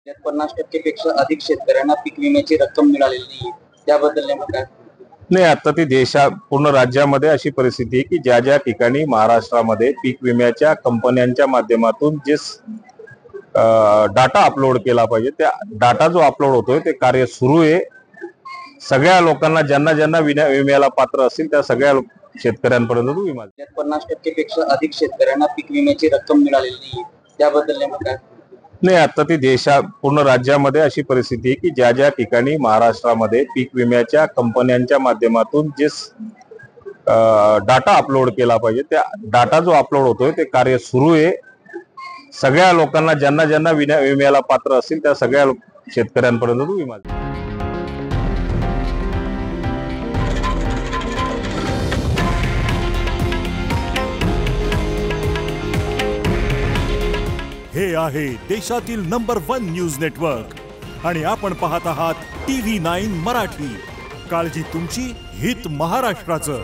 त्यात 50% पेक्षा अधिक शेतकऱ्यांना पीक विम्याची रक्कम मिळालेली नाही, त्याबद्दल नेमकं काय? नाही, आता ती पूर्ण राज्यामध्ये अशी परिस्थिती आहे की ज्या ज्या ठिकाणी महाराष्ट्रामध्ये पीक विम्याच्या कंपन्यांच्या माध्यमातून जे डाटा अपलोड केला पाहिजे, त्या डाटा जो अपलोड होतोय ते कार्य सुरू आहे। सगळ्या लोकांना ज्यांना ज्यांना विम्याला पात्र असतील त्या सगळ्या शेतकऱ्यांपर्यंत तो विमा। त्यात 50% पेक्षा अधिक शेतकऱ्यांना पीक विम्याची रक्कम मिळालेली नाही, त्याबद्दल नेमकं काय? नाही, आता ती पूर्ण राज्यामध्ये अशी परिस्थिती आहे की ज्या ज्या ठिकाणी महाराष्ट्रामध्ये पीक विम्याच्या कंपन्यांच्या माध्यमातून जे डाटा अपलोड केला पाहिजे, त्या डाटा जो अपलोड होतोय ते कार्य सुरू आहे। सगळ्या लोकांना ज्यांना ज्यांना विम्याला पात्र असतील त्या सगळ्या शेतकऱ्यांपर्यंत तो विमा। हे आहे देशातील नंबर 1 न्यूज नेटवर्क आणि आपण पाहत आहात TV9 मराठी। काळजी तुमची, हित महाराष्ट्राचं।